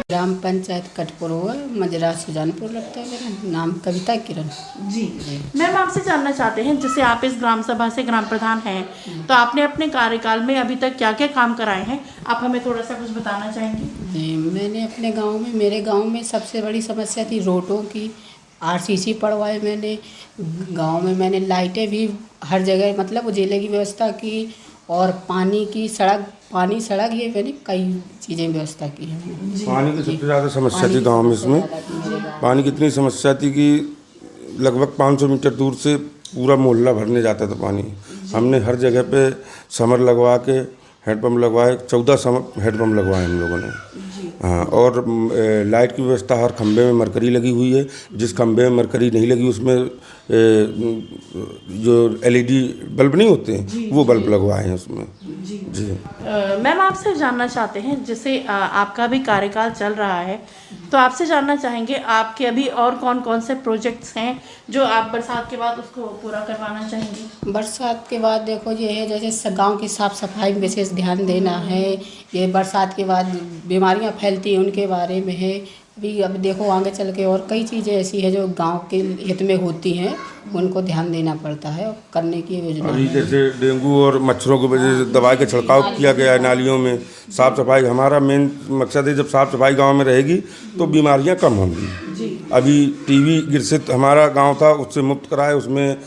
ग्राम पंचायत कटपुरवा मजरा सुजानपुर लगता है। मेरा नाम कविता किरण। जी मैम, आपसे जानना चाहते हैं, जैसे आप इस ग्राम सभा से ग्राम प्रधान हैं, तो आपने अपने कार्यकाल में अभी तक क्या क्या काम कराए हैं, आप हमें थोड़ा सा कुछ बताना चाहेंगे? जी, मैंने अपने गांव में, मेरे गांव में सबसे बड़ी समस्या थी रोडों की। आरसीसी पढ़वाए मैंने गांव में, मैंने लाइटें भी हर जगह मतलब उजेले की व्यवस्था की, और पानी की सड़क ये मैंने कई चीज़ें व्यवस्था की है। पानी की सबसे ज़्यादा समस्या थी गांव में। इसमें पानी की इतनी समस्या थी कि लगभग 500 मीटर दूर से पूरा मोहल्ला भरने जाता था पानी। हमने हर जगह पे समर लगवा के हैंडपम्प लगवाए, 14 हैंडपम्प लगवाए हम लोगों ने। हाँ, और लाइट की व्यवस्था हर खंबे में मरकरी लगी हुई है। जिस खंबे में मरकरी नहीं लगी उसमें जो एलईडी बल्ब नहीं होते हैं वो बल्ब लगवाए हैं उसमें। जी मैम, आपसे जानना चाहते हैं, जैसे आपका भी कार्यकाल चल रहा है, तो आपसे जानना चाहेंगे आपके अभी और कौन कौन से प्रोजेक्ट्स हैं जो आप बरसात के बाद उसको पूरा करवाना चाहेंगे? बरसात के बाद देखो ये है, जैसे गांव की साफ़ सफाई में विशेष ध्यान देना है। ये बरसात के बाद बीमारियां फैलती हैं उनके बारे में है। अब देखो आगे चल के और कई चीज़ें ऐसी है जो गांव के हित में होती हैं, उनको ध्यान देना पड़ता है और करने की योजना अभी है। जैसे डेंगू और मच्छरों की वजह से दवाई का छिड़काव किया गया है नालियों में। साफ़ सफाई हमारा मेन मकसद है, जब साफ़ सफाई गांव में रहेगी तो बीमारियां कम होंगी। अभी टीबी ग्रसित हमारा गांव था, उससे मुक्त कराए, उसमें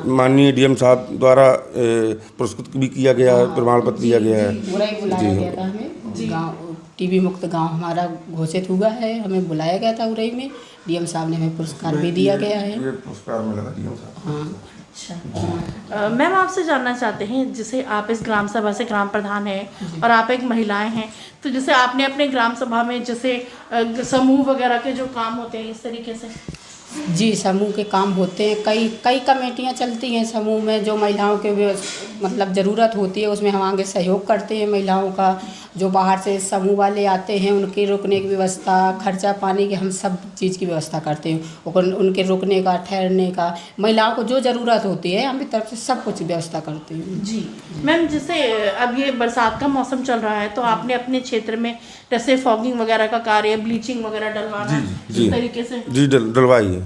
माननीय डीएम साहब द्वारा पुरस्कृत भी किया गया है, प्रमाण पत्र दिया गया है। बुलाया गया था हमें, गाँव टीबी मुक्त गांव हमारा घोषित हुआ है, हमें बुलाया गया था उरई में। डीएम साहब ने हमें पुरस्कार भी दिया गया है। ये पुरस्कार मिला था डीएम साहब। हाँ। अच्छा मैम, आपसे जानना चाहते हैं, जैसे आप इस ग्राम सभा से ग्राम प्रधान हैं और आप एक महिलाएं हैं, तो जैसे आपने अपने ग्राम सभा में जैसे समूह वगैरह के जो काम होते हैं इस तरीके से? जी, समूह के काम होते हैं, कई कमेटियां चलती हैं समूह में। जो महिलाओं के मतलब ज़रूरत होती है उसमें हम आगे सहयोग करते हैं महिलाओं का। जो बाहर से समूह वाले आते हैं उनके रुकने की व्यवस्था, खर्चा पानी की, हम सब चीज़ की व्यवस्था करते हैं। और उनके रुकने का, ठहरने का, महिलाओं को जो ज़रूरत होती है हमारी तरफ से सब कुछ व्यवस्था करते हैं। जी मैम, जैसे अब ये बरसात का मौसम चल रहा है, तो आपने अपने क्षेत्र में जैसे फॉगिंग वगैरह का कार्य, ब्लीचिंग वगैरह डलवाना इस तरीके से? जी डलवाई है।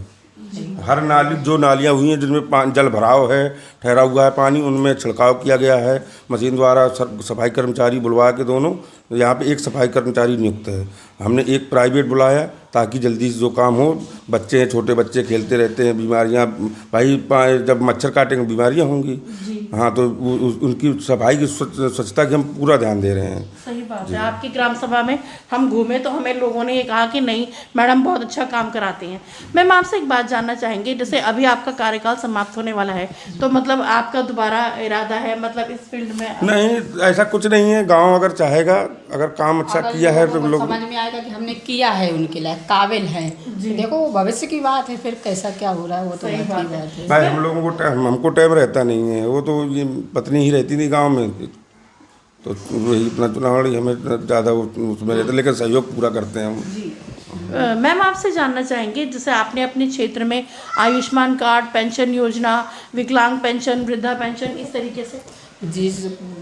हर नाली, जो नालियाँ हुई हैं जिनमें जल भराव है, ठहरा हुआ है पानी, उनमें छिड़काव किया गया है मशीन द्वारा। सफाई कर्मचारी बुलवा के दोनों, यहाँ पे एक सफाई कर्मचारी नियुक्त है। हमने एक प्राइवेट बुलाया ताकि जल्दी से जो काम हो। बच्चे हैं, छोटे बच्चे खेलते रहते हैं, बीमारियाँ भाई जब मच्छर काटेंगे बीमारियाँ होंगी। हाँ, तो उनकी सफाई की स्वच्छता की हम पूरा ध्यान दे रहे हैं। सही बात है। आपकी ग्राम सभा में हम घूमे तो हमें लोगों ने ये कहा कि नहीं मैडम बहुत अच्छा काम कराती हैं। मैम, आपसे एक बात जानना चाहेंगे, जैसे अभी आपका कार्यकाल समाप्त होने वाला है, तो मतलब आपका दोबारा इरादा है मतलब इस फील्ड में? नहीं, ऐसा कुछ नहीं है। गांव अगर चाहेगा, अगर काम अच्छा किया है तो लोग समझ में आएगा कि हमने किया है, उनके लिए काबिल है। देखो वो भविष्य की बात है, फिर कैसा क्या हो रहा है वो तो बात है। भाई हम लोगों को हमको टाइम रहता नहीं है। वो तो ये पत्नी ही रहती थी गांव में, तो वही अपना चुनाव हमें ज़्यादा उसमें रहता, लेकिन सहयोग पूरा करते हैं हम। मैम, आपसे जानना चाहेंगे, जैसे आपने अपने क्षेत्र में आयुष्मान कार्ड, पेंशन योजना, विकलांग पेंशन, वृद्धा पेंशन, इस तरीके से? जी,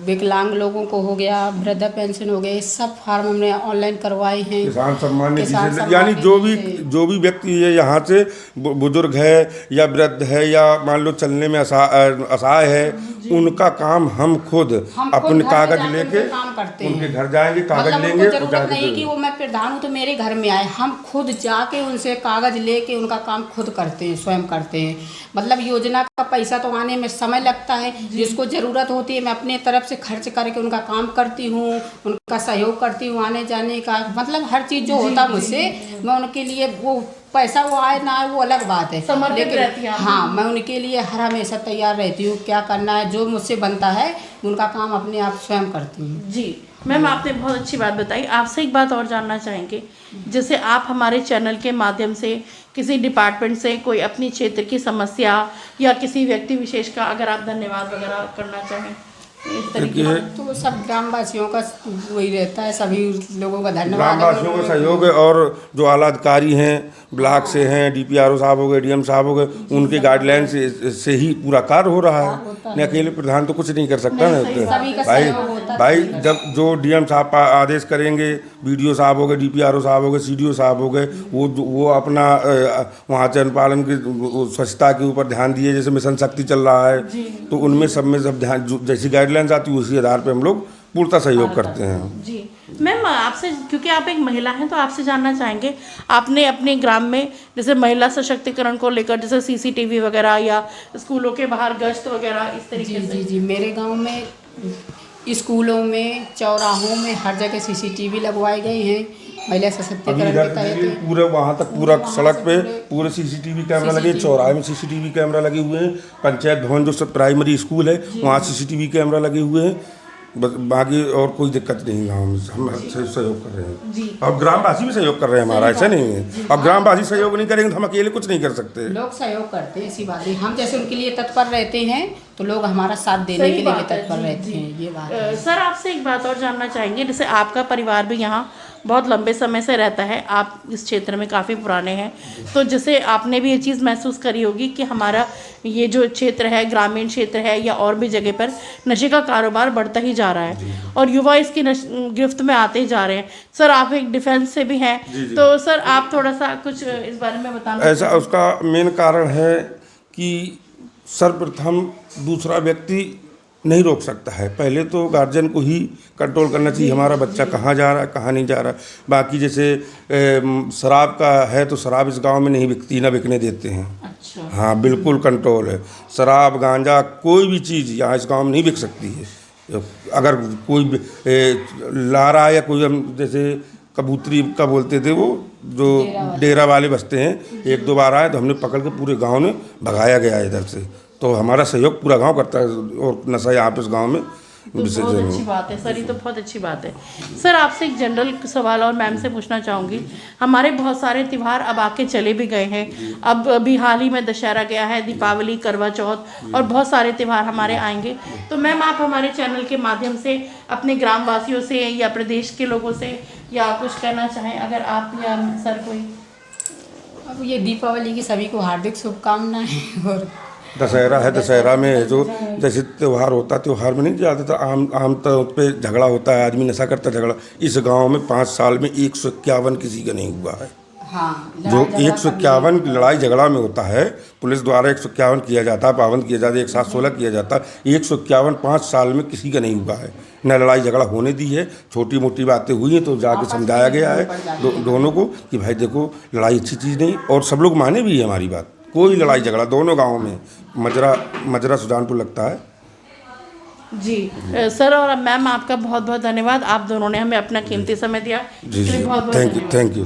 विकलांग लोगों को हो गया, वृद्धा पेंशन हो गए, सब फार्म हमने ऑनलाइन करवाए हैं। किसान सम्मान निधि से, यानी जो भी व्यक्ति है यहाँ से, बुजुर्ग है या वृद्ध है या मान लो चलने में असहाय है, उनका काम हम खुद अपने कागज लेके काम करते हैं। उनके घर जाएंगे, कागज मतलब लेंगे। जरूरत नहीं कि वो मैं प्रधान हूँ तो मेरे घर में आए, हम खुद जाके उनसे कागज लेके उनका काम खुद करते हैं, स्वयं करते हैं। मतलब योजना का पैसा तो आने में समय लगता है, जिसको ज़रूरत होती है मैं अपने तरफ से खर्च करके उनका काम करती हूँ, उनका सहयोग करती हूँ आने जाने का। मतलब हर चीज़ जो होता है मुझसे, मैं उनके लिए, वो पैसा वो आए ना आए वो अलग बात है, लेकिन हाँ मैं उनके लिए हर हमेशा तैयार रहती हूँ। क्या करना है, जो मुझसे बनता है उनका काम अपने आप स्वयं करती हूँ। जी मैम, आपने बहुत अच्छी बात बताई। आपसे एक बात और जानना चाहेंगे, जैसे आप हमारे चैनल के माध्यम से किसी डिपार्टमेंट से कोई अपनी क्षेत्र की समस्या या किसी व्यक्ति विशेष का अगर आप धन्यवाद वगैरह करना चाहें? इस तरीके देखिए तो सब ग्रामवासियों का वही रहता है, सभी लोगों का धन्यवाद। ग्रामवासियों का सहयोग है, और जो आला अधिकारी हैं ब्लॉक से हैं, डीपीआरओ साहब हो गए, डीएम साहब हो गए, उनके गाइडलाइन से ही पूरा कार्य हो रहा है। नहीं, अकेले प्रधान तो कुछ नहीं कर सकता ना। सभी का भाई सहयोग होता है। भाई जब जो डीएम साहब आदेश करेंगे, बीडीओ साहब हो गए, डीपीआरओ साहब हो गए, सीडीओ साहब हो गए, वो अपना वहाँ जनपालन की स्वच्छता के ऊपर ध्यान दिए, जैसे मिशन शक्ति चल रहा है, तो उनमें सब में सब ध्यान जैसी गाइडलाइंस आती है उसी आधार पर हम लोग पूर्णतः सहयोग करते हैं। जी मैम, आपसे क्योंकि आप एक महिला हैं तो आपसे जानना चाहेंगे, आपने अपने ग्राम में जैसे महिला सशक्तिकरण को लेकर जैसे सीसीटीवी वगैरह या स्कूलों के बाहर गश्त वगैरह इस तरीके से? जी, मेरे गांव में स्कूलों में, चौराहों में हर जगह सीसीटीवी लगवाए गए हैं महिला सशक्तिकरण के तहत। पूरे वहाँ तक पूरा सड़क पे पूरे सीसीटीवी कैमरा लगे, चौराहे में सीसीटीवी कैमरा लगे हुए हैं, पंचायत भवन जो सब प्राइमरी स्कूल है वहाँ सीसीटीवी कैमरा लगे हुए हैं। बस बाकी और कोई दिक्कत नहीं गाँव में, हम सहयोग कर रहे हैं और ग्रामवासी भी सहयोग कर रहे हैं हमारा, ऐसा नहीं है। और ग्रामवासी सहयोग नहीं करेंगे तो हम अकेले कुछ नहीं कर सकते। लोग सहयोग करते हैं, ऐसी बात है। हम जैसे उनके लिए तत्पर रहते हैं तो लोग हमारा साथ देने के लिए भी तत्पर रहते हैं, ये बात है। सर आपसे एक बात और जानना चाहेंगे, जैसे आपका परिवार भी यहाँ बहुत लंबे समय से रहता है, आप इस क्षेत्र में काफ़ी पुराने हैं, तो जैसे आपने भी ये चीज़ महसूस करी होगी कि हमारा ये जो क्षेत्र है, ग्रामीण क्षेत्र है या और भी जगह पर नशे का कारोबार बढ़ता ही जा रहा है और युवा इसकी गिरफ्त में आते ही जा रहे हैं। सर आप एक डिफेंस से भी हैं, तो सर आप थोड़ा सा कुछ इस बारे में बताना। ऐसा उसका मेन कारण है कि सर्वप्रथम दूसरा व्यक्ति नहीं रोक सकता है, पहले तो गार्जियन को ही कंट्रोल करना चाहिए, हमारा बच्चा कहाँ जा रहा है, कहाँ नहीं जा रहा है। बाकी जैसे शराब का है तो शराब इस गांव में नहीं बिकती, ना बिकने देते हैं। अच्छा। हाँ बिल्कुल कंट्रोल है, शराब गांजा कोई भी चीज़ यहाँ इस गांव में नहीं बिक सकती है। अगर कोई ला रहा है या कोई, हम जैसे कबूतरी का बोलते थे, वो जो डेरा वाले बसते हैं, एक दो बार आए तो हमने पकड़ के पूरे गाँव में भगाया गया इधर से। तो हमारा सहयोग पूरा गांव करता है और नशा यहाँ पे इस गांव में तो बहुत अच्छी बात है सर, ये तो बहुत अच्छी बात है। सर आपसे एक जनरल सवाल और मैम से पूछना चाहूँगी, हमारे बहुत सारे त्यौहार अब आके चले भी गए हैं, अब अभी हाल ही में दशहरा गया है, दीपावली, करवा चौथ और बहुत सारे त्यौहार हमारे आएंगे, तो मैम आप हमारे चैनल के माध्यम से अपने ग्रामवासियों से या प्रदेश के लोगों से या कुछ कहना चाहें, अगर आप या सर कोई? अब ये दीपावली की सभी को हार्दिक शुभकामनाएं। और दशहरा है, दशहरा में जो जैसे त्यौहार होता है, त्यौहार में नहीं ज़्यादातर आम तौर पे झगड़ा होता है, आदमी नशा करता है, झगड़ा। इस गांव में 5 साल में 151 किसी का नहीं हुआ है। हाँ, जो 151 लड़ाई झगड़ा में होता है, पुलिस द्वारा 151 किया जाता है, पाबंद किया जाता है, 116 किया जाता है, 151 5 साल में किसी का नहीं हुआ है। न लड़ाई झगड़ा होने दी है, छोटी मोटी बातें हुई हैं तो जाके समझाया गया है दोनों को कि भाई देखो लड़ाई अच्छी चीज़ नहीं, और सब लोग माने भी है हमारी बात। कोई लड़ाई झगड़ा दोनों गाँव में, मजरा सुजानपुर लगता है। जी सर और मैम आपका बहुत बहुत धन्यवाद, आप दोनों ने हमें अपना कीमती समय दिया, इसलिए बहुत बहुत थैंक यू।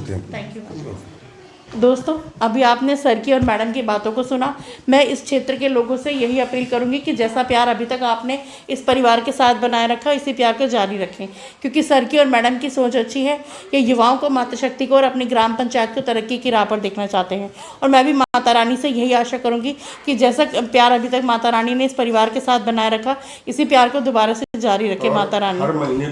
दोस्तों अभी आपने सर की और मैडम की बातों को सुना। मैं इस क्षेत्र के लोगों से यही अपील करूंगी कि जैसा प्यार अभी तक आपने इस परिवार के साथ बनाए रखा, इसी प्यार को जारी रखें, क्योंकि सर की और मैडम की सोच अच्छी है कि युवाओं को, मातृशक्ति को और अपनी ग्राम पंचायत को तरक्की की राह पर देखना चाहते हैं। और मैं भी माता रानी से यही आशा करूँगी कि जैसा प्यार अभी तक माता रानी ने इस परिवार के साथ बनाए रखा, इसी प्यार को दोबारा से जारी रखें माता रानी। हर महीने